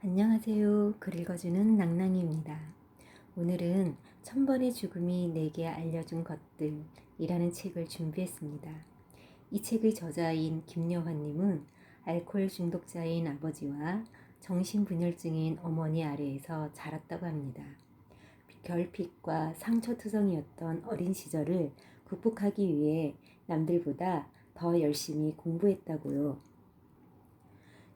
안녕하세요. 글 읽어주는 낭낭이입니다. 오늘은 1000번의 죽음이 내게 알려준 것들이라는 책을 준비했습니다. 이 책의 저자인 김여환님은 알코올 중독자인 아버지와 정신분열증인 어머니 아래에서 자랐다고 합니다. 결핍과 상처투성이었던 어린 시절을 극복하기 위해 남들보다 더 열심히 공부했다고요.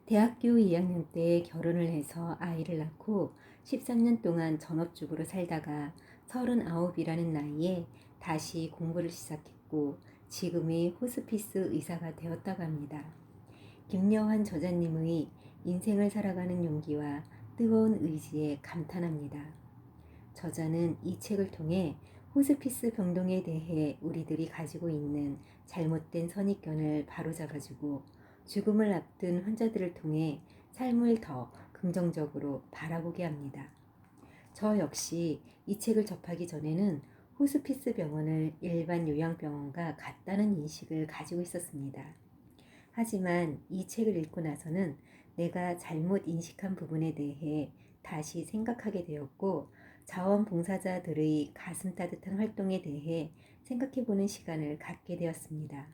대학교 2학년 때 결혼을 해서 아이를 낳고 13년 동안 전업주부로 살다가 39이라는 나이에 다시 공부를 시작했고 지금의 호스피스 의사가 되었다고 합니다. 김여환 저자님의 인생을 살아가는 용기와 뜨거운 의지에 감탄합니다. 저자는 이 책을 통해 호스피스 병동에 대해 우리들이 가지고 있는 잘못된 선입견을 바로잡아주고 죽음을 앞둔 환자들을 통해 삶을 더 긍정적으로 바라보게 합니다. 저 역시 이 책을 접하기 전에는 호스피스 병원을 일반 요양병원과 같다는 인식을 가지고 있었습니다. 하지만 이 책을 읽고 나서는 내가 잘못 인식한 부분에 대해 다시 생각하게 되었고 자원봉사자들의 가슴 따뜻한 활동에 대해 생각해보는 시간을 갖게 되었습니다.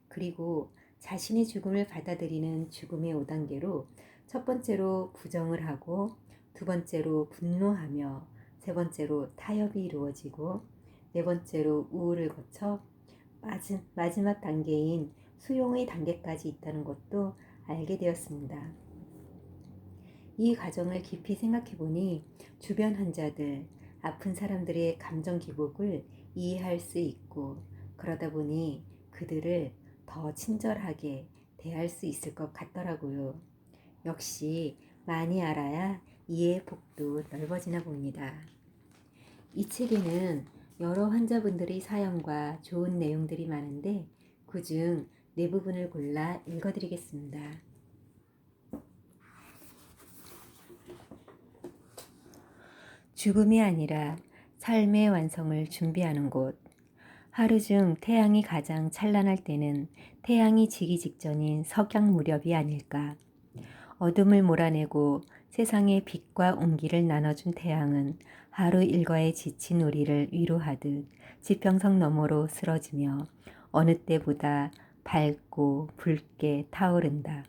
그리고 자신의 죽음을 받아들이는 죽음의 5단계로 첫 번째로 부정을 하고 두 번째로 분노하며 세 번째로 타협이 이루어지고 네 번째로 우울을 거쳐 마지막 단계인 수용의 단계까지 있다는 것도 알게 되었습니다. 이 과정을 깊이 생각해보니 주변 환자들, 아픈 사람들의 감정 기복을 이해할 수 있고 그러다 보니 그들을 더 친절하게 대할 수 있을 것 같더라고요. 역시 많이 알아야 이해의 폭도 넓어지나 봅니다. 이 책에는 여러 환자분들의 사연과 좋은 내용들이 많은데 그중 네 부분을 골라 읽어드리겠습니다. 죽음이 아니라 삶의 완성을 준비하는 곳. 하루 중 태양이 가장 찬란할 때는 태양이 지기 직전인 석양 무렵이 아닐까. 어둠을 몰아내고 세상의 빛과 온기를 나눠준 태양은 하루 일과에 지친 우리를 위로하듯 지평선 너머로 쓰러지며 어느 때보다 밝고 붉게 타오른다.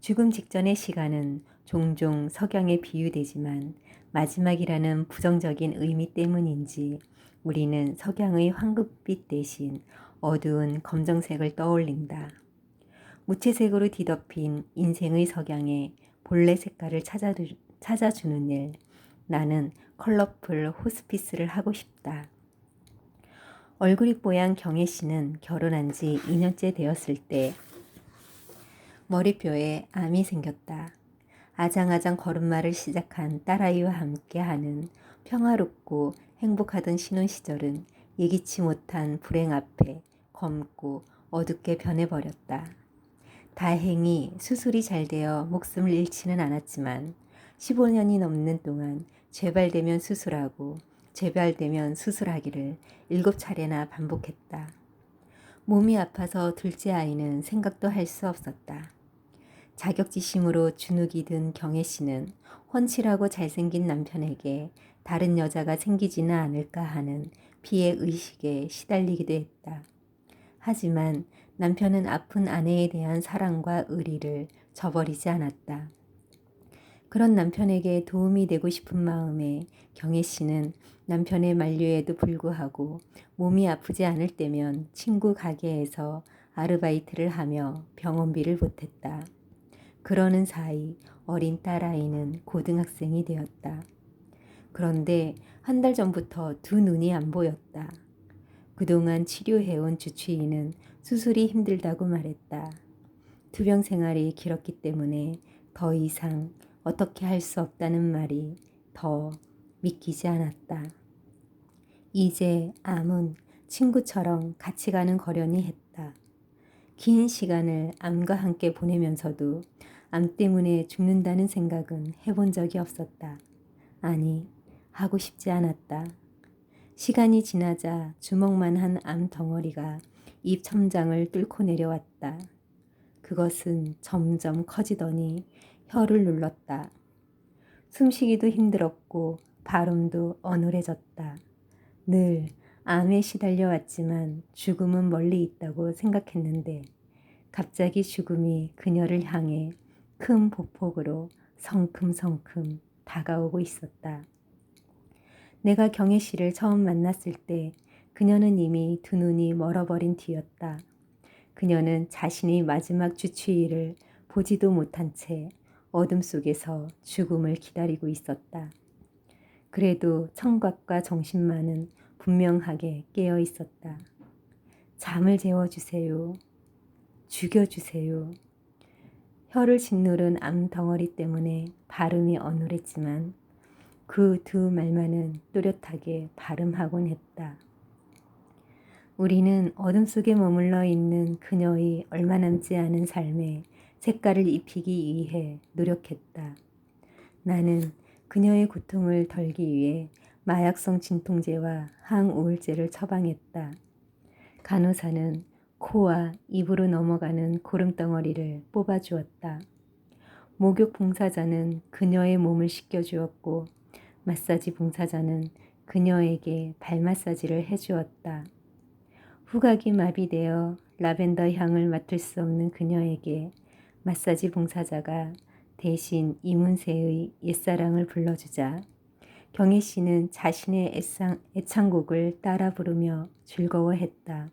죽음 직전의 시간은 종종 석양에 비유되지만 마지막이라는 부정적인 의미 때문인지 우리는 석양의 황금빛 대신 어두운 검정색을 떠올린다. 무채색으로 뒤덮인 인생의 석양에 본래 색깔을 찾아주는 일. 나는 컬러풀 호스피스를 하고 싶다. 얼굴이 뽀얀 경혜 씨는 결혼한 지 2년째 되었을 때 머리뼈에 암이 생겼다. 아장아장 걸음마를 시작한 딸아이와 함께하는 평화롭고 행복하던 신혼 시절은 예기치 못한 불행 앞에 검고 어둡게 변해버렸다. 다행히 수술이 잘 되어 목숨을 잃지는 않았지만 15년이 넘는 동안 재발되면 수술하고 재발되면 수술하기를 7차례나 반복했다. 몸이 아파서 둘째 아이는 생각도 할 수 없었다. 자격지심으로 주눅이 든 경혜 씨는 훤칠하고 잘생긴 남편에게 다른 여자가 생기지는 않을까 하는 피해 의식에 시달리기도 했다. 하지만 남편은 아픈 아내에 대한 사랑과 의리를 저버리지 않았다. 그런 남편에게 도움이 되고 싶은 마음에 경혜 씨는 남편의 만류에도 불구하고 몸이 아프지 않을 때면 친구 가게에서 아르바이트를 하며 병원비를 보탰다. 그러는 사이 어린 딸아이는 고등학생이 되었다. 그런데 한 달 전부터 두 눈이 안 보였다. 그동안 치료해온 주치의는 수술이 힘들다고 말했다. 투병 생활이 길었기 때문에 더 이상 어떻게 할 수 없다는 말이 더 믿기지 않았다. 이제 암은 친구처럼 같이 가는 거려니 했다. 긴 시간을 암과 함께 보내면서도 암 때문에 죽는다는 생각은 해본 적이 없었다. 아니, 하고 싶지 않았다. 시간이 지나자 주먹만한 암 덩어리가 입 첨장을 뚫고 내려왔다. 그것은 점점 커지더니 혀를 눌렀다. 숨쉬기도 힘들었고 발음도 어눌해졌다. 늘 암에 시달려왔지만 죽음은 멀리 있다고 생각했는데 갑자기 죽음이 그녀를 향해 큰 보폭으로 성큼성큼 다가오고 있었다. 내가 경혜 씨를 처음 만났을 때 그녀는 이미 두 눈이 멀어버린 뒤였다. 그녀는 자신의 마지막 주치의를 보지도 못한 채 어둠 속에서 죽음을 기다리고 있었다. 그래도 청각과 정신만은 분명하게 깨어 있었다. 잠을 재워주세요. 죽여주세요. 혀를 짓누른 암덩어리 때문에 발음이 어눌했지만 그 두 말만은 또렷하게 발음하곤 했다. 우리는 어둠 속에 머물러 있는 그녀의 얼마 남지 않은 삶에 색깔을 입히기 위해 노력했다. 나는 그녀의 고통을 덜기 위해 마약성 진통제와 항우울제를 처방했다. 간호사는 코와 입으로 넘어가는 고름덩어리를 뽑아주었다. 목욕 봉사자는 그녀의 몸을 씻겨주었고 마사지 봉사자는 그녀에게 발 마사지를 해주었다. 후각이 마비되어 라벤더 향을 맡을 수 없는 그녀에게 마사지 봉사자가 대신 이문세의 옛사랑을 불러주자 경혜 씨는 자신의 애창곡을 따라 부르며 즐거워했다.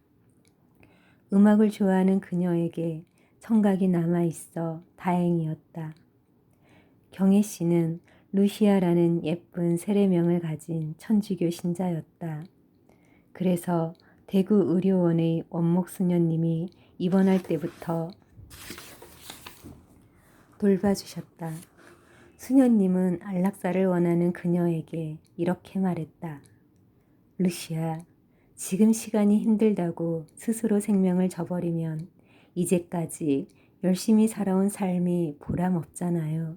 음악을 좋아하는 그녀에게 청각이 남아있어 다행이었다. 경혜 씨는 루시아라는 예쁜 세례명을 가진 천주교 신자였다. 그래서 대구 의료원의 원목 수녀님이 입원할 때부터 돌봐주셨다. 수녀님은 안락사를 원하는 그녀에게 이렇게 말했다. 루시아, 지금 시간이 힘들다고 스스로 생명을 저버리면 이제까지 열심히 살아온 삶이 보람 없잖아요.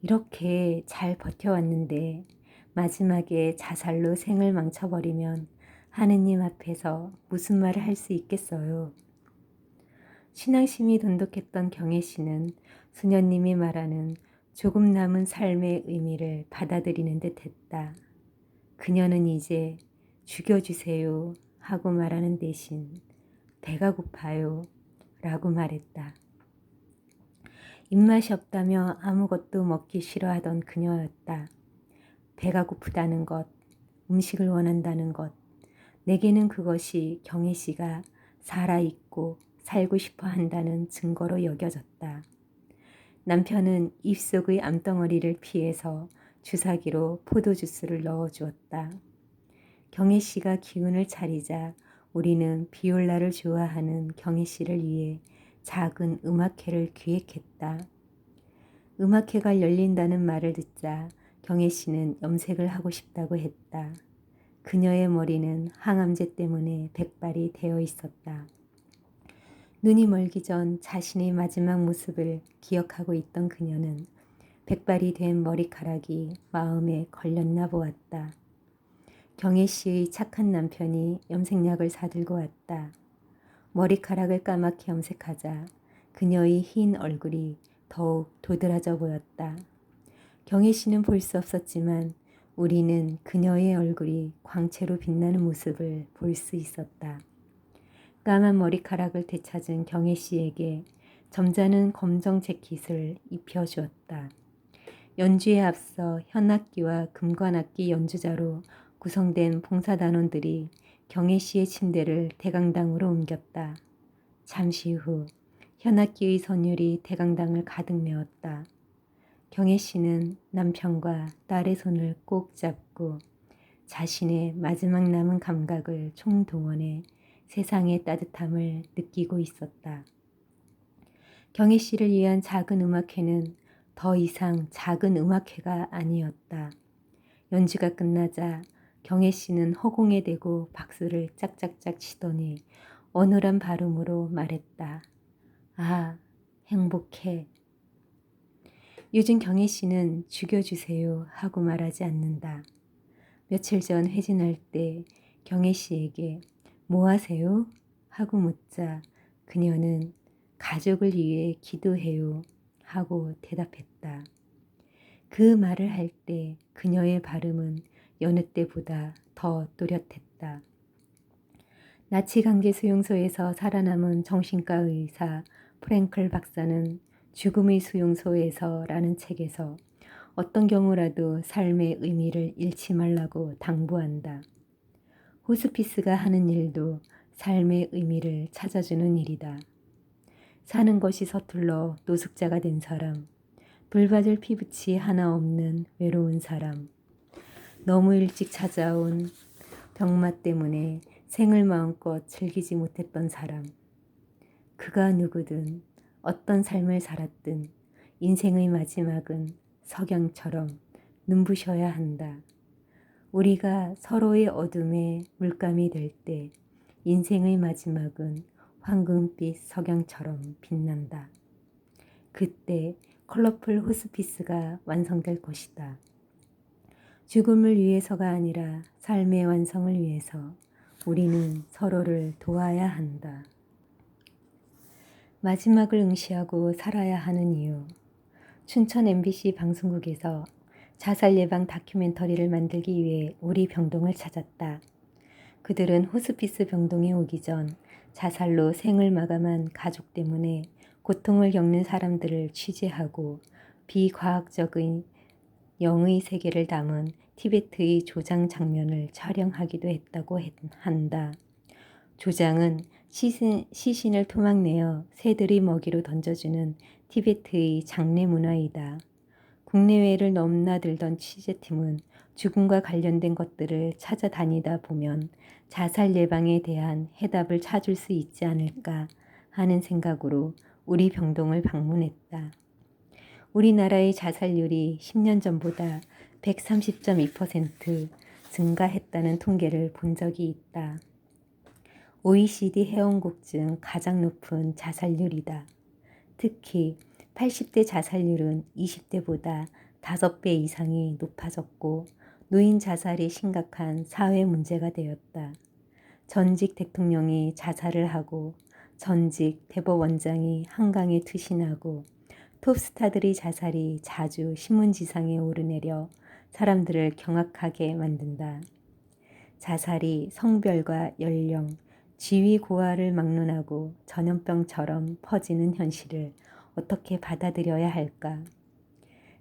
이렇게 잘 버텨왔는데 마지막에 자살로 생을 망쳐버리면 하느님 앞에서 무슨 말을 할 수 있겠어요. 신앙심이 돈독했던 경혜 씨는 수녀님이 말하는 조금 남은 삶의 의미를 받아들이는 듯 했다. 그녀는 이제 죽여주세요 하고 말하는 대신 배가 고파요 라고 말했다. 입맛이 없다며 아무것도 먹기 싫어하던 그녀였다. 배가 고프다는 것, 음식을 원한다는 것, 내게는 그것이 경혜 씨가 살아있고 살고 싶어 한다는 증거로 여겨졌다. 남편은 입속의 암덩어리를 피해서 주사기로 포도주스를 넣어주었다. 경혜 씨가 기운을 차리자 우리는 비올라를 좋아하는 경혜 씨를 위해 작은 음악회를 기획했다. 음악회가 열린다는 말을 듣자 경혜 씨는 염색을 하고 싶다고 했다. 그녀의 머리는 항암제 때문에 백발이 되어 있었다. 눈이 멀기 전 자신의 마지막 모습을 기억하고 있던 그녀는 백발이 된 머리카락이 마음에 걸렸나 보았다. 경혜 씨의 착한 남편이 염색약을 사들고 왔다. 머리카락을 까맣게 염색하자 그녀의 흰 얼굴이 더욱 도드라져 보였다. 경혜 씨는 볼 수 없었지만 우리는 그녀의 얼굴이 광채로 빛나는 모습을 볼 수 있었다. 까만 머리카락을 되찾은 경혜 씨에게 점잖은 검정 재킷을 입혀주었다. 연주에 앞서 현악기와 금관악기 연주자로 구성된 봉사단원들이 경혜 씨의 침대를 대강당으로 옮겼다. 잠시 후 현악기의 선율이 대강당을 가득 메웠다. 경혜 씨는 남편과 딸의 손을 꼭 잡고 자신의 마지막 남은 감각을 총동원해 세상의 따뜻함을 느끼고 있었다. 경혜 씨를 위한 작은 음악회는 더 이상 작은 음악회가 아니었다. 연주가 끝나자 경혜 씨는 허공에 대고 박수를 짝짝짝 치더니 어눌한 발음으로 말했다. 아, 행복해. 요즘 경혜 씨는 죽여주세요 하고 말하지 않는다. 며칠 전 회진할 때 경혜 씨에게 뭐 하세요? 하고 묻자 그녀는 가족을 위해 기도해요 하고 대답했다. 그 말을 할 때 그녀의 발음은 여느 때보다 더 또렷했다. 나치 강제 수용소에서 살아남은 정신과 의사 프랭클 박사는 죽음의 수용소에서라는 책에서 어떤 경우라도 삶의 의미를 잃지 말라고 당부한다. 호스피스가 하는 일도 삶의 의미를 찾아주는 일이다. 사는 것이 서툴러 노숙자가 된 사람, 불받을 피부치 하나 없는 외로운 사람, 너무 일찍 찾아온 병마 때문에 생을 마음껏 즐기지 못했던 사람, 그가 누구든 어떤 삶을 살았든 인생의 마지막은 석양처럼 눈부셔야 한다. 우리가 서로의 어둠에 물감이 될 때 인생의 마지막은 황금빛 석양처럼 빛난다. 그때 컬러풀 호스피스가 완성될 것이다. 죽음을 위해서가 아니라 삶의 완성을 위해서 우리는 서로를 도와야 한다. 마지막을 응시하고 살아야 하는 이유. 춘천 MBC 방송국에서 자살 예방 다큐멘터리를 만들기 위해 우리 병동을 찾았다. 그들은 호스피스 병동에 오기 전 자살로 생을 마감한 가족 때문에 고통을 겪는 사람들을 취재하고 비과학적인 영의 세계를 담은 티베트의 조장 장면을 촬영하기도 했다고 한다. 조장은 시신을 토막내어 새들이 먹이로 던져주는 티베트의 장례 문화이다. 국내외를 넘나들던 취재팀은 죽음과 관련된 것들을 찾아다니다 보면 자살 예방에 대한 해답을 찾을 수 있지 않을까 하는 생각으로 우리 병동을 방문했다. 우리나라의 자살률이 10년 전보다 130.2% 증가했다는 통계를 본 적이 있다. OECD 회원국 중 가장 높은 자살률이다. 특히 80대 자살률은 20대보다 5배 이상이 높아졌고 노인 자살이 심각한 사회 문제가 되었다. 전직 대통령이 자살을 하고 전직 대법원장이 한강에 투신하고 톱스타들의 자살이 자주 신문지상에 오르내려 사람들을 경악하게 만든다. 자살이 성별과 연령, 지위 고하를 막론하고 전염병처럼 퍼지는 현실을 어떻게 받아들여야 할까?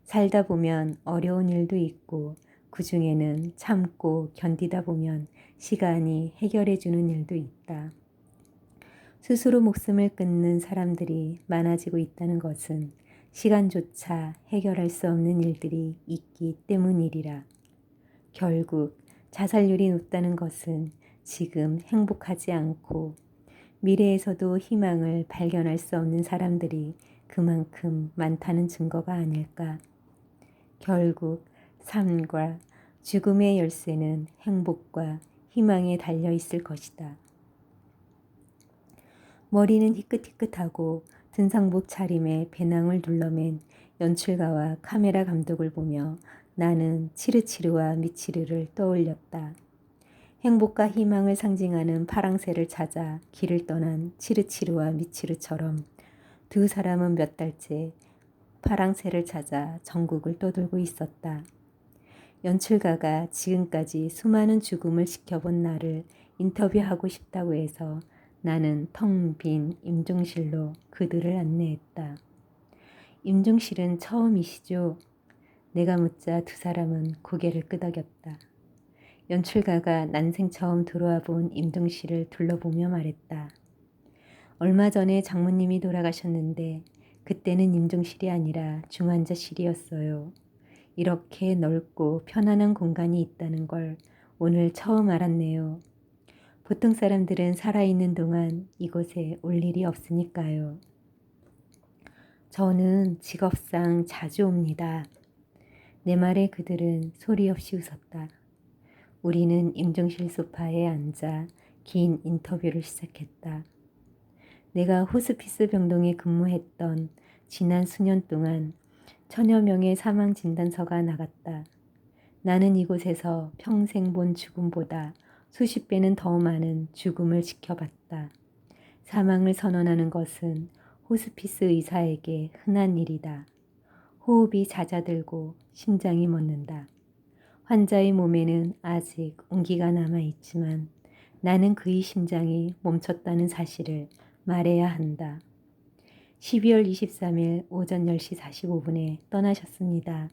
살다 보면 어려운 일도 있고 그 중에는 참고 견디다 보면 시간이 해결해 주는 일도 있다. 스스로 목숨을 끊는 사람들이 많아지고 있다는 것은 시간조차 해결할 수 없는 일들이 있기 때문이리라. 결국 자살률이 높다는 것은 지금 행복하지 않고 미래에서도 희망을 발견할 수 없는 사람들이 그만큼 많다는 증거가 아닐까. 결국 삶과 죽음의 열쇠는 행복과 희망에 달려 있을 것이다. 머리는 희끗희끗하고 등산복 차림에 배낭을 둘러맨 연출가와 카메라 감독을 보며 나는 치르치르와 미치르를 떠올렸다. 행복과 희망을 상징하는 파랑새를 찾아 길을 떠난 치르치르와 미치르처럼 두 사람은 몇 달째 파랑새를 찾아 전국을 떠돌고 있었다. 연출가가 지금까지 수많은 죽음을 지켜본 나를 인터뷰하고 싶다고 해서 나는 텅 빈 임종실로 그들을 안내했다. 임종실은 처음이시죠? 내가 묻자 두 사람은 고개를 끄덕였다. 연출가가 난생 처음 들어와 본 임종실을 둘러보며 말했다. 얼마 전에 장모님이 돌아가셨는데 그때는 임종실이 아니라 중환자실이었어요. 이렇게 넓고 편안한 공간이 있다는 걸 오늘 처음 알았네요. 보통 사람들은 살아있는 동안 이곳에 올 일이 없으니까요. 저는 직업상 자주 옵니다. 내 말에 그들은 소리 없이 웃었다. 우리는 임종실 소파에 앉아 긴 인터뷰를 시작했다. 내가 호스피스 병동에 근무했던 지난 수년 동안 1000여 명의 사망 진단서가 나갔다. 나는 이곳에서 평생 본 죽음보다 수십 배는 더 많은 죽음을 지켜봤다. 사망을 선언하는 것은 호스피스 의사에게 흔한 일이다. 호흡이 잦아들고 심장이 멎는다. 환자의 몸에는 아직 온기가 남아있지만 나는 그의 심장이 멈췄다는 사실을 말해야 한다. 12월 23일 오전 10시 45분에 떠나셨습니다.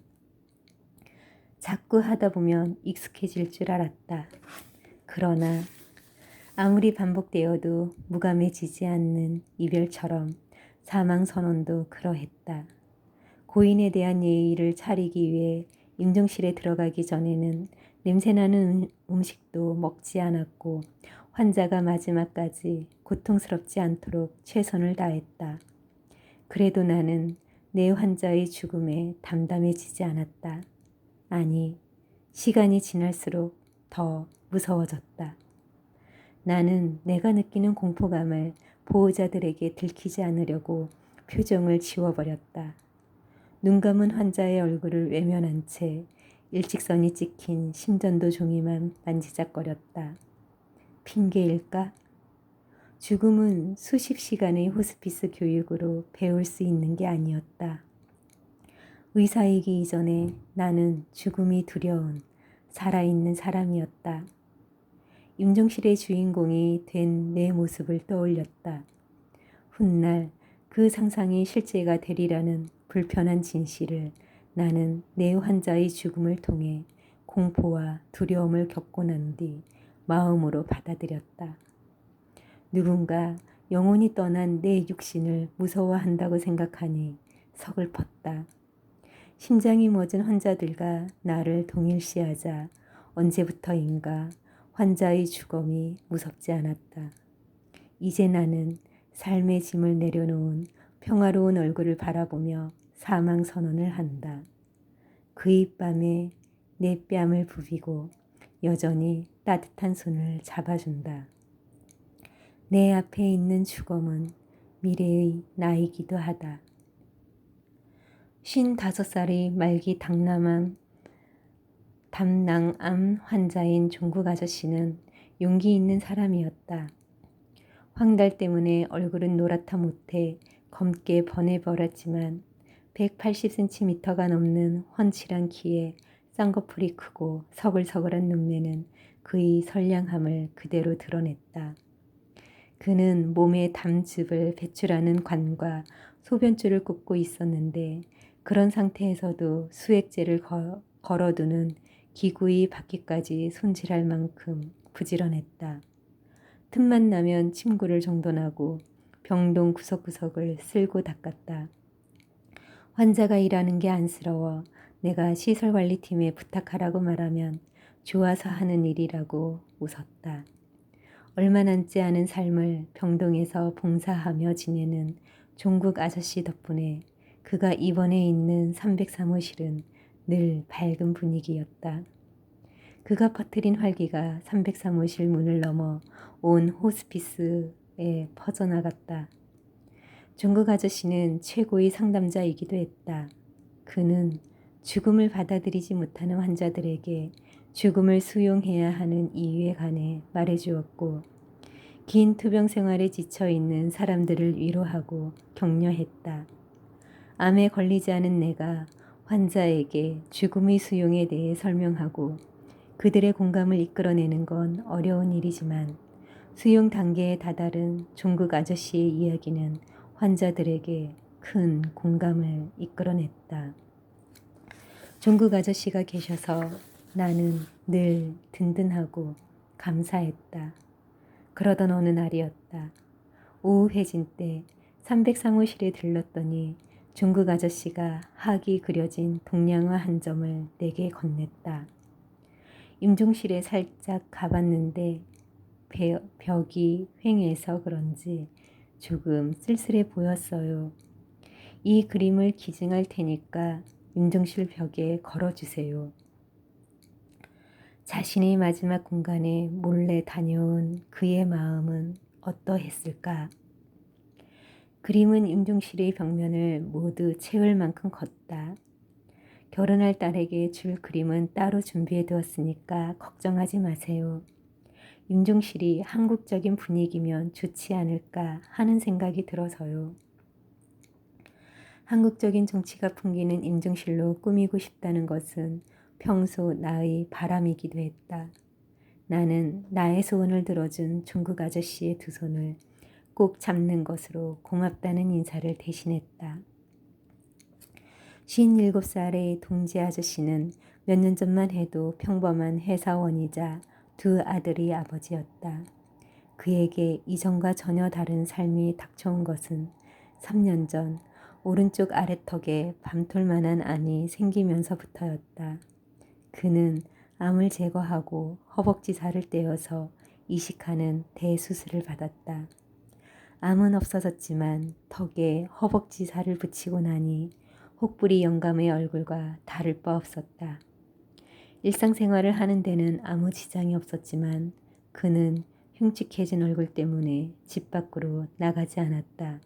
자꾸 하다 보면 익숙해질 줄 알았다. 그러나 아무리 반복되어도 무감해지지 않는 이별처럼 사망선언도 그러했다. 고인에 대한 예의를 차리기 위해 임종실에 들어가기 전에는 냄새나는 음식도 먹지 않았고 환자가 마지막까지 고통스럽지 않도록 최선을 다했다. 그래도 나는 내 환자의 죽음에 담담해지지 않았다. 아니, 시간이 지날수록 더 무서워졌다. 나는 내가 느끼는 공포감을 보호자들에게 들키지 않으려고 표정을 지워버렸다. 눈 감은 환자의 얼굴을 외면한 채 일직선이 찍힌 심전도 종이만 만지작거렸다. 핑계일까? 죽음은 수십 시간의 호스피스 교육으로 배울 수 있는 게 아니었다. 의사이기 이전에 나는 죽음이 두려운 살아있는 사람이었다. 임종실의 주인공이 된 내 모습을 떠올렸다. 훗날 그 상상이 실제가 되리라는 불편한 진실을 나는 내 환자의 죽음을 통해 공포와 두려움을 겪고 난 뒤 마음으로 받아들였다. 누군가 영혼이 떠난 내 육신을 무서워한다고 생각하니 서글펐다. 심장이 멎은 환자들과 나를 동일시하자 언제부터인가 환자의 죽음이 무섭지 않았다. 이제 나는 삶의 짐을 내려놓은 평화로운 얼굴을 바라보며 사망 선언을 한다. 그의 밤에 내 뺨을 부비고 여전히 따뜻한 손을 잡아준다. 내 앞에 있는 죽음은 미래의 나이기도 하다. 55살의 말기 담낭암 환자인 종국 아저씨는 용기 있는 사람이었다. 황달 때문에 얼굴은 노랗다 못해 검게 번해버렸지만 180cm가 넘는 훤칠한 키에 쌍꺼풀이 크고 서글서글한 눈매는 그의 선량함을 그대로 드러냈다. 그는 몸에 담즙을 배출하는 관과 소변줄을 꽂고 있었는데 그런 상태에서도 수액제를 걸어두는 기구의 바퀴까지 손질할 만큼 부지런했다. 틈만 나면 침구를 정돈하고 병동 구석구석을 쓸고 닦았다. 환자가 일하는 게 안쓰러워 내가 시설관리팀에 부탁하라고 말하면 좋아서 하는 일이라고 웃었다. 얼마 남지 않은 삶을 병동에서 봉사하며 지내는 종국 아저씨 덕분에 그가 입원해 있는 303호실은 늘 밝은 분위기였다. 그가 퍼뜨린 활기가 303호실 문을 넘어 온 호스피스에 퍼져나갔다. 종국 아저씨는 최고의 상담자이기도 했다. 그는 죽음을 받아들이지 못하는 환자들에게 죽음을 수용해야 하는 이유에 관해 말해주었고 긴 투병 생활에 지쳐있는 사람들을 위로하고 격려했다. 암에 걸리지 않은 내가 환자에게 죽음의 수용에 대해 설명하고 그들의 공감을 이끌어내는 건 어려운 일이지만 수용 단계에 다다른 종국 아저씨의 이야기는 환자들에게 큰 공감을 이끌어냈다. 종국 아저씨가 계셔서 나는 늘 든든하고 감사했다. 그러던 어느 날이었다. 오후 회진 때 303호실에 들렀더니 종국 아저씨가 학이 그려진 동량화 한 점을 내게 건넸다. 임종실에 살짝 가봤는데 벽이 휑해서 그런지 조금 쓸쓸해 보였어요. 이 그림을 기증할 테니까 임종실 벽에 걸어주세요. 자신의 마지막 공간에 몰래 다녀온 그의 마음은 어떠했을까? 그림은 임종실의 벽면을 모두 채울 만큼 컸다. 결혼할 딸에게 줄 그림은 따로 준비해 두었으니까 걱정하지 마세요. 임종실이 한국적인 분위기면 좋지 않을까 하는 생각이 들어서요. 한국적인 정치가 풍기는 임종실로 꾸미고 싶다는 것은 평소 나의 바람이기도 했다. 나는 나의 소원을 들어준 중국 아저씨의 두 손을 꼭 잡는 것으로 고맙다는 인사를 대신했다. 57살의 동지 아저씨는 몇 년 전만 해도 평범한 회사원이자 두 아들의 아버지였다. 그에게 이전과 전혀 다른 삶이 닥쳐온 것은 3년 전 오른쪽 아래턱에 밤톨만한 암이 생기면서부터였다. 그는 암을 제거하고 허벅지 살을 떼어서 이식하는 대수술을 받았다. 암은 없어졌지만 턱에 허벅지 살을 붙이고 나니 혹부리 영감의 얼굴과 다를 바 없었다. 일상생활을 하는 데는 아무 지장이 없었지만 그는 흉측해진 얼굴 때문에 집 밖으로 나가지 않았다.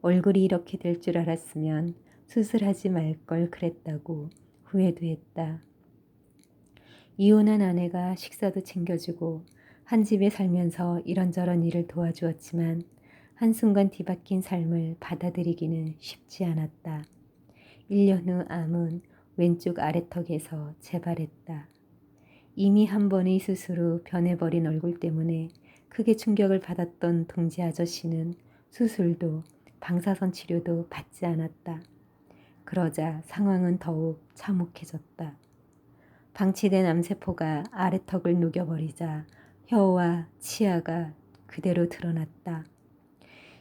얼굴이 이렇게 될 줄 알았으면 수술하지 말 걸 그랬다고 후회도 했다. 이혼한 아내가 식사도 챙겨주고 한 집에 살면서 이런저런 일을 도와주었지만 한순간 뒤바뀐 삶을 받아들이기는 쉽지 않았다. 1년 후 암은 왼쪽 아래턱에서 재발했다. 이미 한 번의 수술 후 변해버린 얼굴 때문에 크게 충격을 받았던 동지 아저씨는 수술도 방사선 치료도 받지 않았다. 그러자 상황은 더욱 참혹해졌다. 방치된 암세포가 아래턱을 녹여버리자 혀와 치아가 그대로 드러났다.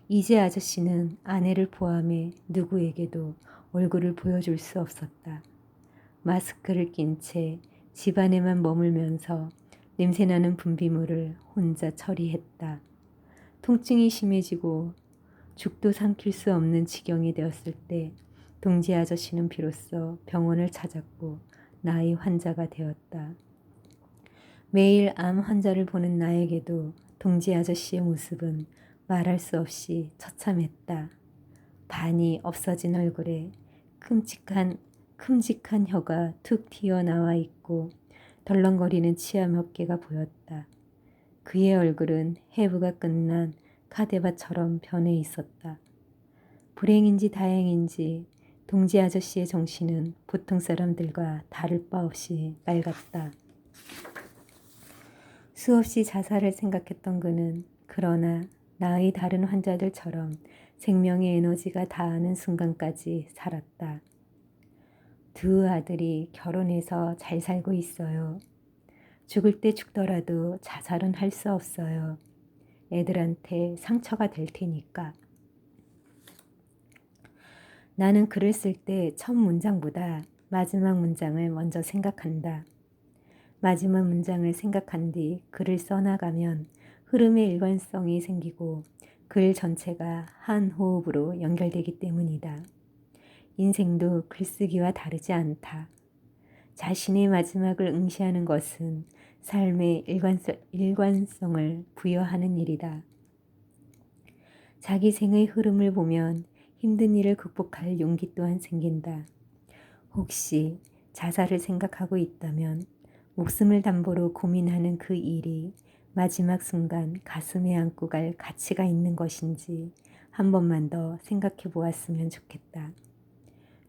이제 아저씨는 아내를 포함해 누구에게도 얼굴을 보여줄 수 없었다. 마스크를 낀 채 집안에만 머물면서 냄새나는 분비물을 혼자 처리했다. 통증이 심해지고 죽도 삼킬 수 없는 지경이 되었을 때 동지 아저씨는 비로소 병원을 찾았고 나의 환자가 되었다. 매일 암 환자를 보는 나에게도 동지 아저씨의 모습은 말할 수 없이 처참했다. 반이 없어진 얼굴에 큼직한 혀가 툭 튀어나와 있고 덜렁거리는 치아 몇 개가 보였다. 그의 얼굴은 해부가 끝난 카데바처럼 변해 있었다. 불행인지 다행인지 동지 아저씨의 정신은 보통 사람들과 다를 바 없이 맑았다. 수없이 자살을 생각했던 그는 그러나 나의 다른 환자들처럼 생명의 에너지가 다하는 순간까지 살았다. 두 아들이 결혼해서 잘 살고 있어요. 죽을 때 죽더라도 자살은 할 수 없어요. 애들한테 상처가 될 테니까. 나는 글을 쓸 때 첫 문장보다 마지막 문장을 먼저 생각한다. 마지막 문장을 생각한 뒤 글을 써나가면 흐름의 일관성이 생기고 글 전체가 한 호흡으로 연결되기 때문이다. 인생도 글쓰기와 다르지 않다. 자신의 마지막을 응시하는 것은 삶의 일관성을 부여하는 일이다. 자기 생의 흐름을 보면 힘든 일을 극복할 용기 또한 생긴다. 혹시 자살을 생각하고 있다면 목숨을 담보로 고민하는 그 일이 마지막 순간 가슴에 안고 갈 가치가 있는 것인지 한 번만 더 생각해 보았으면 좋겠다.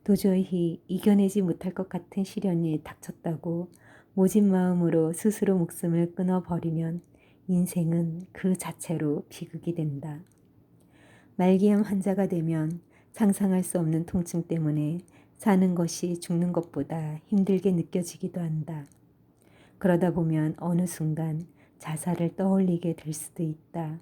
도저히 이겨내지 못할 것 같은 시련이 닥쳤다고 모진 마음으로 스스로 목숨을 끊어버리면 인생은 그 자체로 비극이 된다. 말기암 환자가 되면 상상할 수 없는 통증 때문에 사는 것이 죽는 것보다 힘들게 느껴지기도 한다. 그러다 보면 어느 순간 자살을 떠올리게 될 수도 있다.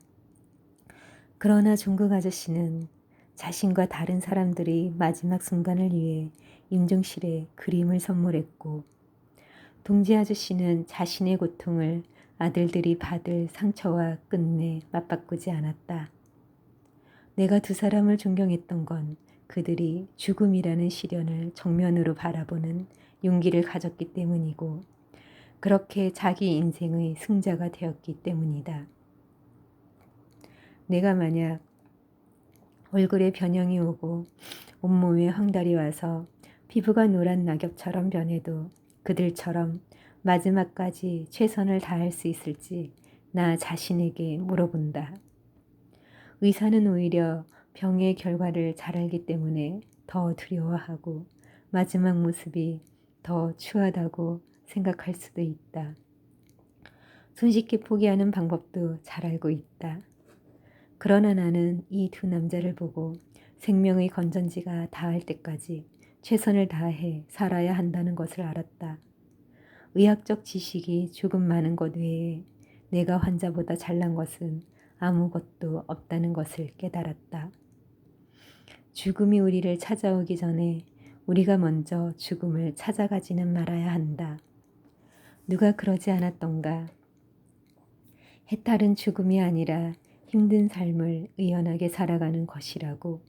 그러나 중국 아저씨는 자신과 다른 사람들이 마지막 순간을 위해 임종실에 그림을 선물했고 동지 아저씨는 자신의 고통을 아들들이 받을 상처와 끝내 맞바꾸지 않았다. 내가 두 사람을 존경했던 건 그들이 죽음이라는 시련을 정면으로 바라보는 용기를 가졌기 때문이고 그렇게 자기 인생의 승자가 되었기 때문이다. 내가 만약 얼굴에 변형이 오고 온몸에 황달이 와서 피부가 노란 낙엽처럼 변해도 그들처럼 마지막까지 최선을 다할 수 있을지 나 자신에게 물어본다. 의사는 오히려 병의 결과를 잘 알기 때문에 더 두려워하고 마지막 모습이 더 추하다고 생각할 수도 있다. 손쉽게 포기하는 방법도 잘 알고 있다. 그러나 나는 이 두 남자를 보고 생명의 건전지가 닿을 때까지 최선을 다해 살아야 한다는 것을 알았다. 의학적 지식이 조금 많은 것 외에 내가 환자보다 잘난 것은 아무것도 없다는 것을 깨달았다. 죽음이 우리를 찾아오기 전에 우리가 먼저 죽음을 찾아가지는 말아야 한다. 누가 그러지 않았던가. 해탈은 죽음이 아니라 힘든 삶을 의연하게 살아가는 것이라고.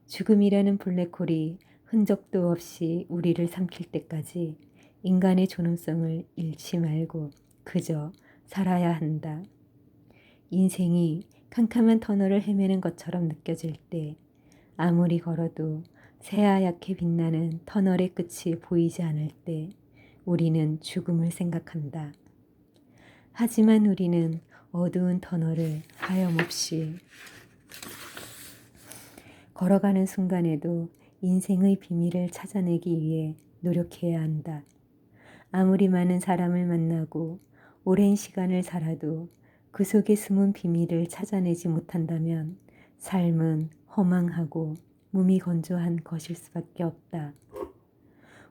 죽음이라는 블랙홀이 흔적도 없이 우리를 삼킬 때까지 인간의 존엄성을 잃지 말고 그저 살아야 한다. 인생이 캄캄한 터널을 헤매는 것처럼 느껴질 때 아무리 걸어도 새하얗게 빛나는 터널의 끝이 보이지 않을 때 우리는 죽음을 생각한다. 하지만 우리는 어두운 터널을 하염없이 걸어가는 순간에도 인생의 비밀을 찾아내기 위해 노력해야 한다. 아무리 많은 사람을 만나고 오랜 시간을 살아도 그 속에 숨은 비밀을 찾아내지 못한다면 삶은 허망하고 무미건조한 것일 수밖에 없다.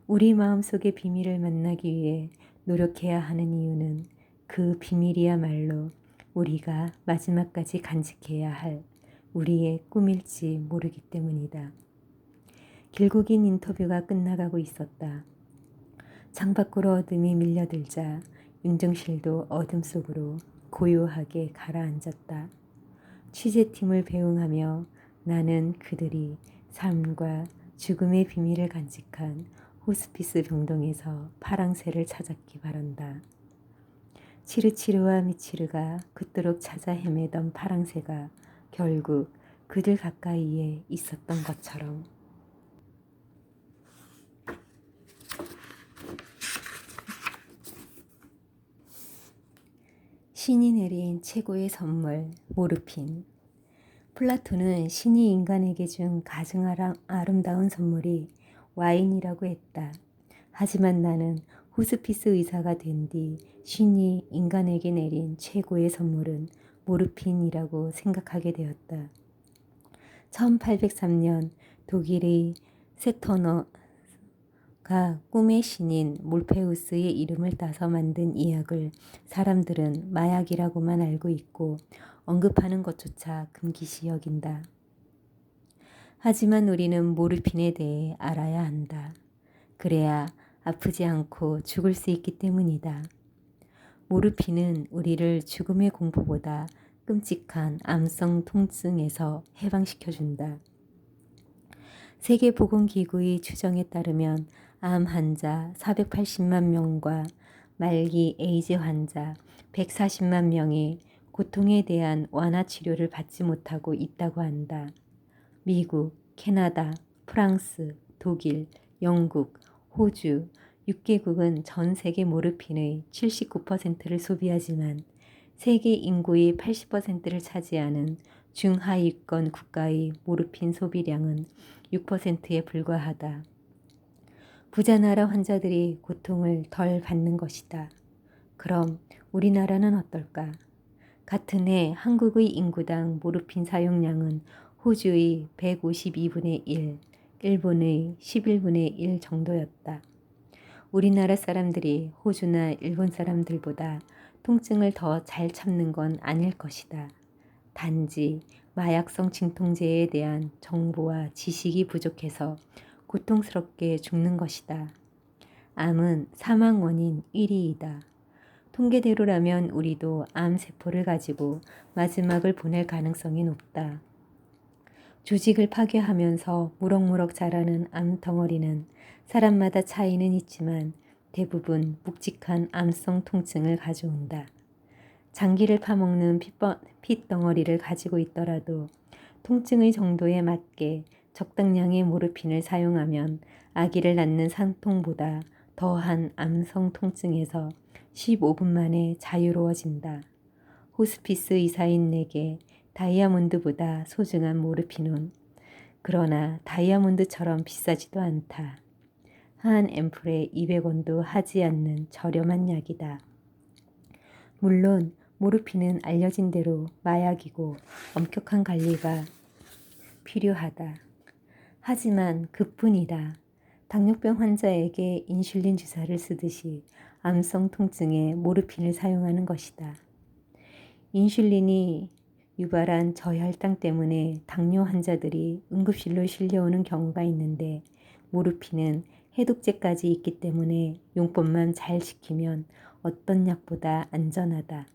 우리 마음속의 비밀을 만나기 위해 노력해야 하는 이유는 그 비밀이야말로 우리가 마지막까지 간직해야 할 우리의 꿈일지 모르기 때문이다. 길고 긴 인터뷰가 끝나가고 있었다. 창밖으로 어둠이 밀려들자 윤정실도 어둠 속으로 고요하게 가라앉았다. 취재팀을 배웅하며 나는 그들이 삶과 죽음의 비밀을 간직한 호스피스 병동에서 파랑새를 찾았기 바란다. 치르치르와 미치르가 그토록 찾아 헤매던 파랑새가 결국 그들 가까이에 있었던 것처럼. 신이 내린 최고의 선물, 모르핀. 플라톤은 신이 인간에게 준 가장 아름다운 선물이 와인이라고 했다. 하지만 나는 호스피스 의사가 된 뒤 신이 인간에게 내린 최고의 선물은 모르핀이라고 생각하게 되었다. 1803년 독일의 세터너가 꿈의 신인 몰페우스의 이름을 따서 만든 이 약을 사람들은 마약이라고만 알고 있고 언급하는 것조차 금기시 여긴다. 하지만 우리는 모르핀에 대해 알아야 한다. 그래야 아프지 않고 죽을 수 있기 때문이다. 모르핀은 우리를 죽음의 공포보다 끔찍한 암성 통증에서 해방시켜준다. 세계보건기구의 추정에 따르면 암 환자 480만 명과 말기 에이즈 환자 140만 명이 고통에 대한 완화 치료를 받지 못하고 있다고 한다. 미국, 캐나다, 프랑스, 독일, 영국, 호주, 6개국은 전 세계 모르핀의 79%를 소비하지만 세계 인구의 80%를 차지하는 중하위권 국가의 모르핀 소비량은 6%에 불과하다. 부자 나라 환자들이 고통을 덜 받는 것이다. 그럼 우리나라는 어떨까? 같은 해 한국의 인구당 모르핀 사용량은 호주의 152분의 1, 일본의 11분의 1 정도였다. 우리나라 사람들이 호주나 일본 사람들보다 통증을 더 잘 참는 건 아닐 것이다. 단지 마약성 진통제에 대한 정보와 지식이 부족해서 고통스럽게 죽는 것이다. 암은 사망 원인 1위이다. 통계대로라면 우리도 암세포를 가지고 마지막을 보낼 가능성이 높다. 조직을 파괴하면서 무럭무럭 자라는 암덩어리는 사람마다 차이는 있지만 대부분 묵직한 암성 통증을 가져온다. 장기를 파먹는 핏덩어리를 가지고 있더라도 통증의 정도에 맞게 적당량의 모르핀을 사용하면 아기를 낳는 산통보다 더한 암성 통증에서 15분 만에 자유로워진다. 호스피스 의사인 내게 다이아몬드보다 소중한 모르핀은 그러나 다이아몬드처럼 비싸지도 않다. 한 앰플에 200원도 하지 않는 저렴한 약이다. 물론 모르핀은 알려진 대로 마약이고 엄격한 관리가 필요하다. 하지만 그뿐이다. 당뇨병 환자에게 인슐린 주사를 쓰듯이 암성 통증에 모르핀을 사용하는 것이다. 인슐린이 유발한 저혈당 때문에 당뇨 환자들이 응급실로 실려오는 경우가 있는데 모르핀은 해독제까지 있기 때문에 용법만 잘 지키면 어떤 약보다 안전하다.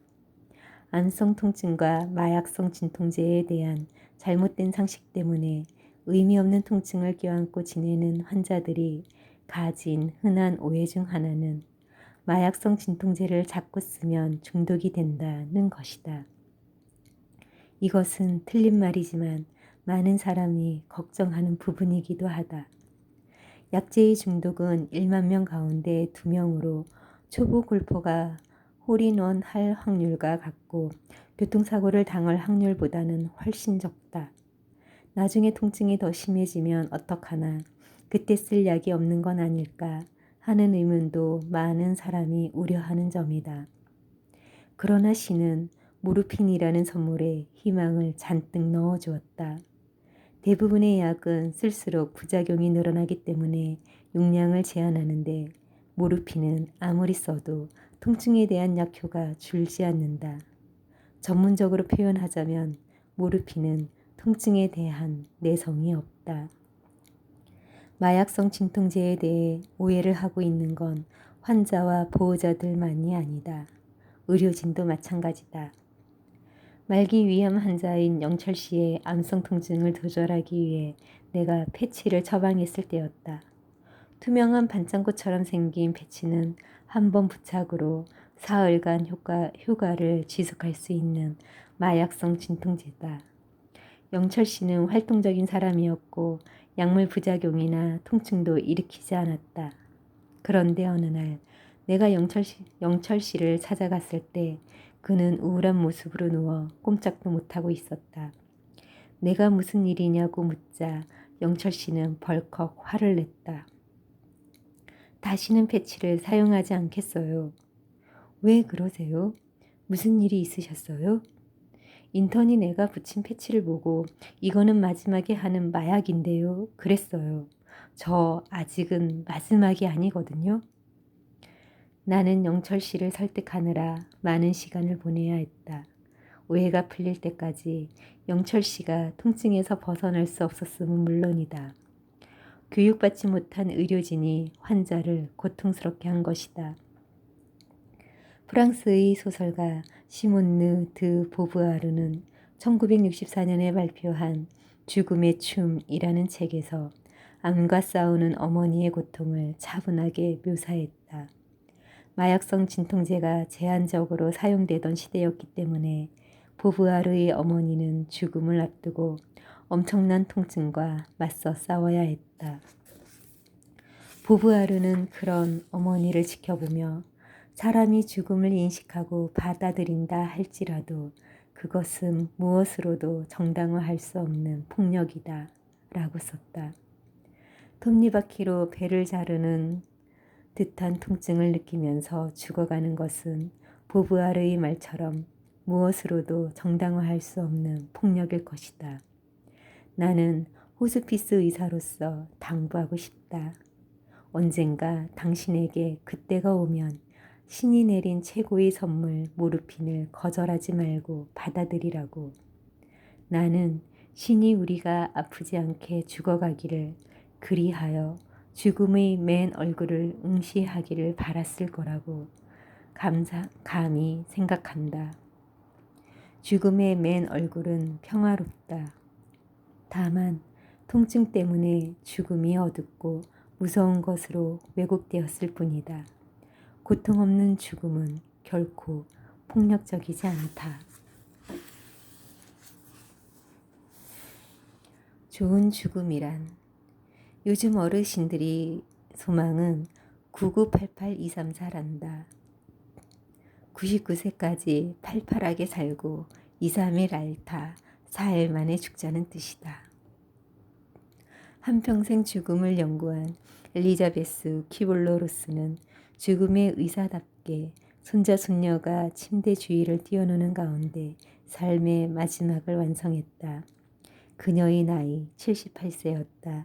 암성 통증과 마약성 진통제에 대한 잘못된 상식 때문에 의미 없는 통증을 껴안고 지내는 환자들이 가진 흔한 오해 중 하나는 마약성 진통제를 자꾸 쓰면 중독이 된다는 것이다. 이것은 틀린 말이지만 많은 사람이 걱정하는 부분이기도 하다. 약제의 중독은 1만 명 가운데 2명으로 초보 골퍼가 홀인원 할 확률과 같고 교통사고를 당할 확률보다는 훨씬 적다. 나중에 통증이 더 심해지면 어떡하나 그때 쓸 약이 없는 건 아닐까 하는 의문도 많은 사람이 우려하는 점이다. 그러나 신은 모르핀이라는 선물에 희망을 잔뜩 넣어주었다. 대부분의 약은 쓸수록 부작용이 늘어나기 때문에 용량을 제한하는데 모르핀은 아무리 써도 통증에 대한 약효가 줄지 않는다. 전문적으로 표현하자면 모르핀은 통증에 대한 내성이 없다. 마약성 진통제에 대해 오해를 하고 있는 건 환자와 보호자들만이 아니다. 의료진도 마찬가지다. 말기 위암 환자인 영철 씨의 암성 통증을 조절하기 위해 내가 패치를 처방했을 때였다. 투명한 반창고처럼 생긴 패치는 한 번 부착으로 사흘간 효과를 지속할 수 있는 마약성 진통제다. 영철 씨는 활동적인 사람이었고 약물 부작용이나 통증도 일으키지 않았다. 그런데 어느 날 내가 영철 씨를 찾아갔을 때 그는 우울한 모습으로 누워 꼼짝도 못하고 있었다. 내가 무슨 일이냐고 묻자 영철 씨는 벌컥 화를 냈다. 다시는 패치를 사용하지 않겠어요. 왜 그러세요? 무슨 일이 있으셨어요? 인턴이 내가 붙인 패치를 보고 이거는 마지막에 하는 마약인데요. 그랬어요. 저 아직은 마지막이 아니거든요. 나는 영철 씨를 설득하느라 많은 시간을 보내야 했다. 오해가 풀릴 때까지 영철 씨가 통증에서 벗어날 수 없었음은 물론이다. 교육받지 못한 의료진이 환자를 고통스럽게 한 것이다. 프랑스의 소설가 시몬느 드 보부아르는 1964년에 발표한 죽음의 춤이라는 책에서 암과 싸우는 어머니의 고통을 차분하게 묘사했다. 마약성 진통제가 제한적으로 사용되던 시대였기 때문에 보부아르의 어머니는 죽음을 앞두고 엄청난 통증과 맞서 싸워야 했다. 보부아르는 그런 어머니를 지켜보며 사람이 죽음을 인식하고 받아들인다 할지라도 그것은 무엇으로도 정당화할 수 없는 폭력이다 라고 썼다. 톱니바퀴로 배를 자르는 듯한 통증을 느끼면서 죽어가는 것은 보부아르의 말처럼 무엇으로도 정당화할 수 없는 폭력일 것이다. 나는 호스피스 의사로서 당부하고 싶다. 언젠가 당신에게 그때가 오면 신이 내린 최고의 선물 모르핀을 거절하지 말고 받아들이라고. 나는 신이 우리가 아프지 않게 죽어가기를 그리하여 죽음의 맨 얼굴을 응시하기를 바랐을 거라고 감히 생각한다. 죽음의 맨 얼굴은 평화롭다. 다만 통증 때문에 죽음이 어둡고 무서운 것으로 왜곡되었을 뿐이다. 고통 없는 죽음은 결코 폭력적이지 않다. 좋은 죽음이란 요즘 어르신들이 소망은 9988-234란다. 99세까지 팔팔하게 살고 2, 3일 앓다 4일 만에 죽자는 뜻이다. 한평생 죽음을 연구한 엘리자베스 키블러 로스는 죽음의 의사답게 손자 손녀가 침대 주위를 뛰어노는 가운데 삶의 마지막을 완성했다. 그녀의 나이 78세였다.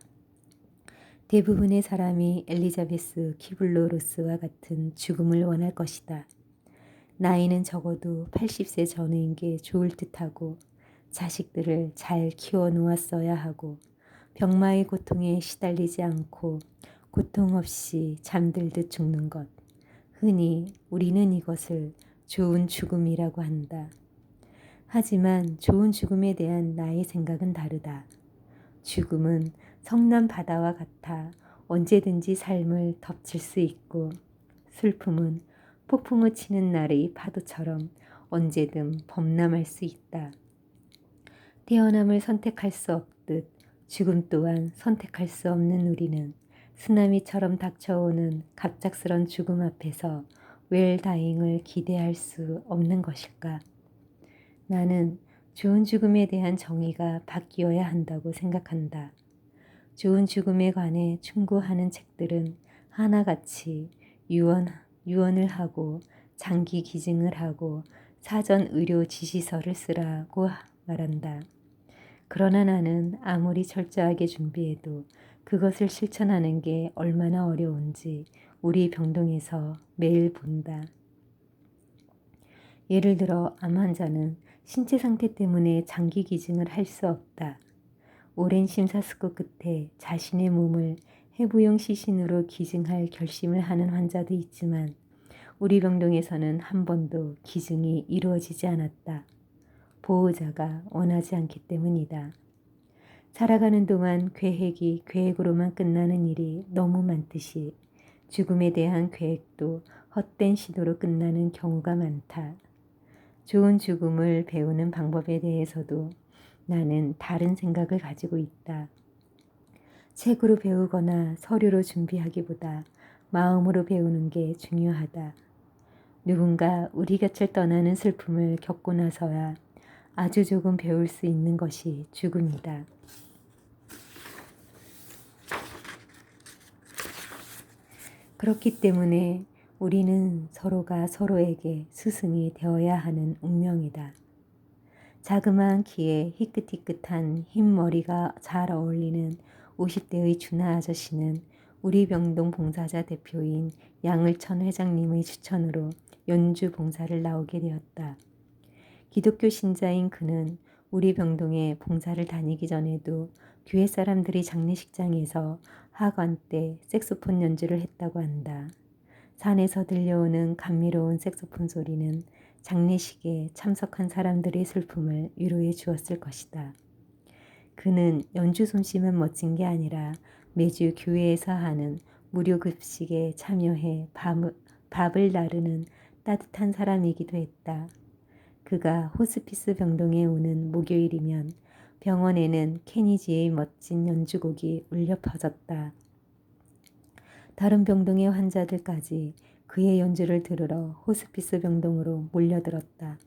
대부분의 사람이 엘리자베스 키블러 로스와 같은 죽음을 원할 것이다. 나이는 적어도 80세 전후인 게 좋을 듯하고 자식들을 잘 키워 놓았어야 하고 병마의 고통에 시달리지 않고 고통 없이 잠들듯 죽는 것. 흔히 우리는 이것을 좋은 죽음이라고 한다. 하지만 좋은 죽음에 대한 나의 생각은 다르다. 죽음은 성난 바다와 같아 언제든지 삶을 덮칠 수 있고 슬픔은 폭풍을 치는 날의 파도처럼 언제든 범람할 수 있다. 태어남을 선택할 수 없듯 죽음 또한 선택할 수 없는 우리는 쓰나미처럼 닥쳐오는 갑작스런 죽음 앞에서 웰다잉을 기대할 수 없는 것일까? 나는 좋은 죽음에 대한 정의가 바뀌어야 한다고 생각한다. 좋은 죽음에 관해 충고하는 책들은 하나같이 유언을 하고 장기 기증을 하고 사전 의료 지시서를 쓰라고 말한다. 그러나 나는 아무리 철저하게 준비해도 그것을 실천하는 게 얼마나 어려운지 우리 병동에서 매일 본다. 예를 들어 암 환자는 신체 상태 때문에 장기 기증을 할 수 없다. 오랜 심사숙고 끝에 자신의 몸을 해부용 시신으로 기증할 결심을 하는 환자도 있지만 우리 병동에서는 한 번도 기증이 이루어지지 않았다. 보호자가 원하지 않기 때문이다. 살아가는 동안 계획이 계획으로만 끝나는 일이 너무 많듯이 죽음에 대한 계획도 헛된 시도로 끝나는 경우가 많다. 좋은 죽음을 배우는 방법에 대해서도 나는 다른 생각을 가지고 있다. 책으로 배우거나 서류로 준비하기보다 마음으로 배우는 게 중요하다. 누군가 우리 곁을 떠나는 슬픔을 겪고 나서야 아주 조금 배울 수 있는 것이 죽음이다. 그렇기 때문에 우리는 서로가 서로에게 스승이 되어야 하는 운명이다. 자그마한 키에 희끗희끗한 흰 머리가 잘 어울리는 50대의 준하 아저씨는 우리 병동 봉사자 대표인 양을천 회장님의 추천으로 연주 봉사를 나오게 되었다. 기독교 신자인 그는 우리 병동에 봉사를 다니기 전에도 교회 사람들이 장례식장에서 하관 때 색소폰 연주를 했다고 한다. 산에서 들려오는 감미로운 색소폰 소리는 장례식에 참석한 사람들의 슬픔을 위로해 주었을 것이다. 그는 연주 솜씨만 멋진 게 아니라 매주 교회에서 하는 무료 급식에 참여해 밥을 나르는 따뜻한 사람이기도 했다. 그가 호스피스 병동에 오는 목요일이면 병원에는 케니지의 멋진 연주곡이 울려 퍼졌다. 다른 병동의 환자들까지 그의 연주를 들으러 호스피스 병동으로 몰려들었다.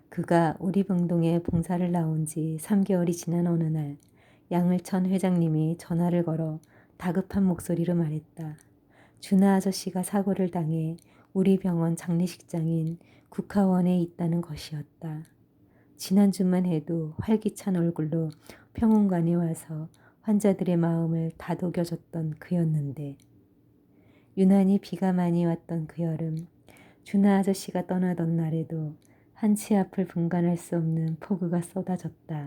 그가 우리 병동에 봉사를 나온 지 3개월이 지난 어느 날 양을천 회장님이 전화를 걸어 다급한 목소리로 말했다. 준하 아저씨가 사고를 당해 우리 병원 장례식장인 국화원에 있다는 것이었다. 지난주만 해도 활기찬 얼굴로 평온관에 와서 환자들의 마음을 다독여줬던 그였는데 유난히 비가 많이 왔던 그 여름 준하 아저씨가 떠나던 날에도 한치 앞을 분간할 수 없는 폭우가 쏟아졌다.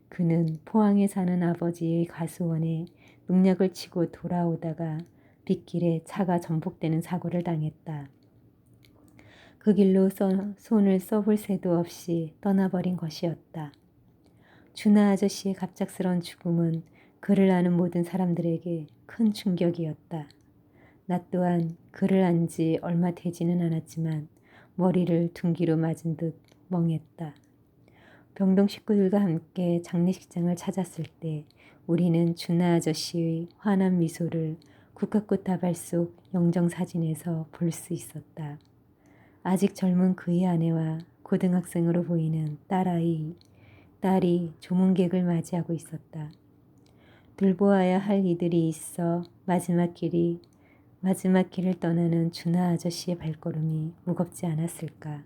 그는 포항에 사는 아버지의 가수원에 농약을 치고 돌아오다가 빗길에 차가 전복되는 사고를 당했다. 그 길로 손을 써볼 새도 없이 떠나버린 것이었다. 준하 아저씨의 갑작스런 죽음은 그를 아는 모든 사람들에게 큰 충격이었다. 나 또한 그를 안 지 얼마 되지는 않았지만 머리를 둔기로 맞은 듯 멍했다. 병동 식구들과 함께 장례식장을 찾았을 때 우리는 준하 아저씨의 환한 미소를 국화꽃 다발 속 영정사진에서 볼 수 있었다. 아직 젊은 그의 아내와 고등학생으로 보이는 딸이 조문객을 맞이하고 있었다. 들보아야 할 이들이 있어 마지막 길을 떠나는 준하 아저씨의 발걸음이 무겁지 않았을까.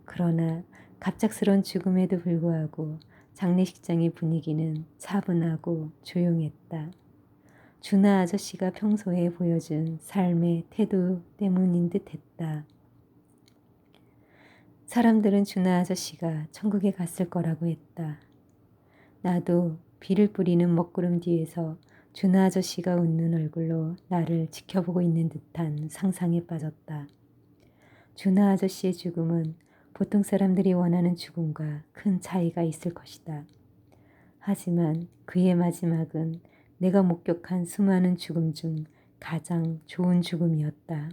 그러나 갑작스런 죽음에도 불구하고 장례식장의 분위기는 차분하고 조용했다. 준하 아저씨가 평소에 보여준 삶의 태도 때문인 듯 했다. 사람들은 준하 아저씨가 천국에 갔을 거라고 했다. 나도 비를 뿌리는 먹구름 뒤에서 준하 아저씨가 웃는 얼굴로 나를 지켜보고 있는 듯한 상상에 빠졌다. 준하 아저씨의 죽음은 보통 사람들이 원하는 죽음과 큰 차이가 있을 것이다. 하지만 그의 마지막은 내가 목격한 수많은 죽음 중 가장 좋은 죽음이었다.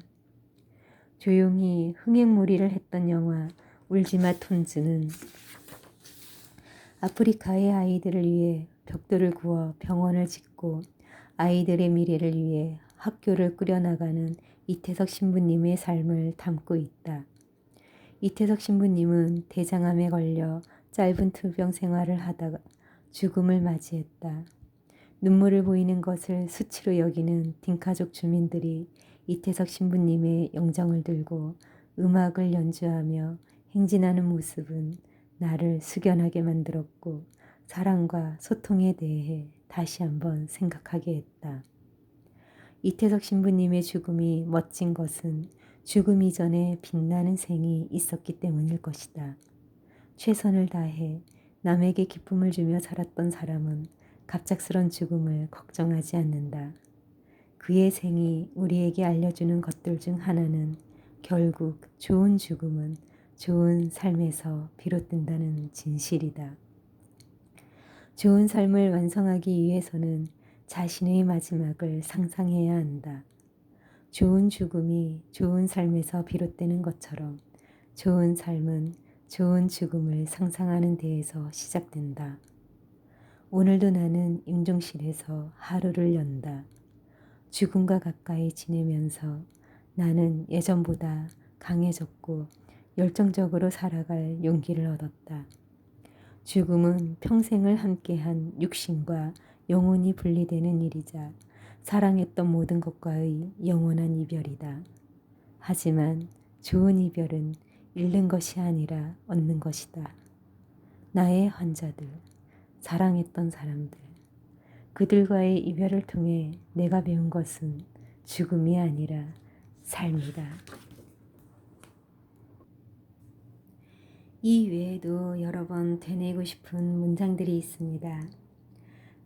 조용히 흥행무리를 했던 영화 울지마 톤즈는 아프리카의 아이들을 위해 벽돌을 구워 병원을 짓고 아이들의 미래를 위해 학교를 꾸려나가는 이태석 신부님의 삶을 담고 있다. 이태석 신부님은 대장암에 걸려 짧은 투병 생활을 하다가 죽음을 맞이했다. 눈물을 보이는 것을 수치로 여기는 딩카족 주민들이 이태석 신부님의 영정을 들고 음악을 연주하며 행진하는 모습은 나를 숙연하게 만들었고 사랑과 소통에 대해 다시 한번 생각하게 했다. 이태석 신부님의 죽음이 멋진 것은 죽음 이전에 빛나는 생이 있었기 때문일 것이다. 최선을 다해 남에게 기쁨을 주며 살았던 사람은 갑작스런 죽음을 걱정하지 않는다. 그의 생이 우리에게 알려주는 것들 중 하나는 결국 좋은 죽음은 좋은 삶에서 비롯된다는 진실이다. 좋은 삶을 완성하기 위해서는 자신의 마지막을 상상해야 한다. 좋은 죽음이 좋은 삶에서 비롯되는 것처럼 좋은 삶은 좋은 죽음을 상상하는 데에서 시작된다. 오늘도 나는 임종실에서 하루를 연다. 죽음과 가까이 지내면서 나는 예전보다 강해졌고 열정적으로 살아갈 용기를 얻었다. 죽음은 평생을 함께한 육신과 영혼이 분리되는 일이자 사랑했던 모든 것과의 영원한 이별이다. 하지만 좋은 이별은 잃는 것이 아니라 얻는 것이다. 나의 환자들, 사랑했던 사람들, 그들과의 이별을 통해 내가 배운 것은 죽음이 아니라 삶이다. 이 외에도 여러 번 되뇌고 싶은 문장들이 있습니다.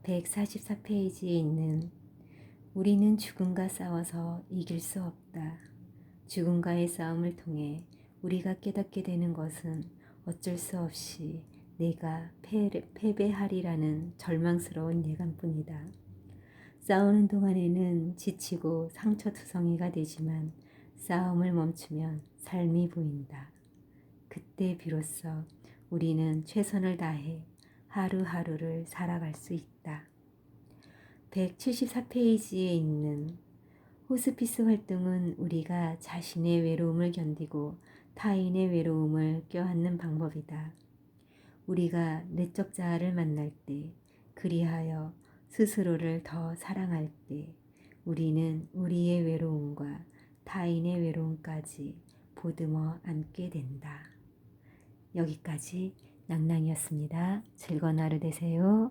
144페이지에 있는 우리는 죽음과 싸워서 이길 수 없다. 죽음과의 싸움을 통해 우리가 깨닫게 되는 것은 어쩔 수 없이 내가 패배하리라는 절망스러운 예감뿐이다. 싸우는 동안에는 지치고 상처투성이가 되지만 싸움을 멈추면 삶이 보인다. 그때 비로소 우리는 최선을 다해 하루하루를 살아갈 수 있다. 174페이지에 있는 호스피스 활동은 우리가 자신의 외로움을 견디고 타인의 외로움을 껴안는 방법이다. 우리가 내적 자아를 만날 때, 그리하여 스스로를 더 사랑할 때, 우리는 우리의 외로움과 타인의 외로움까지 보듬어 안게 된다. 여기까지 낭낭이었습니다. 즐거운 하루 되세요.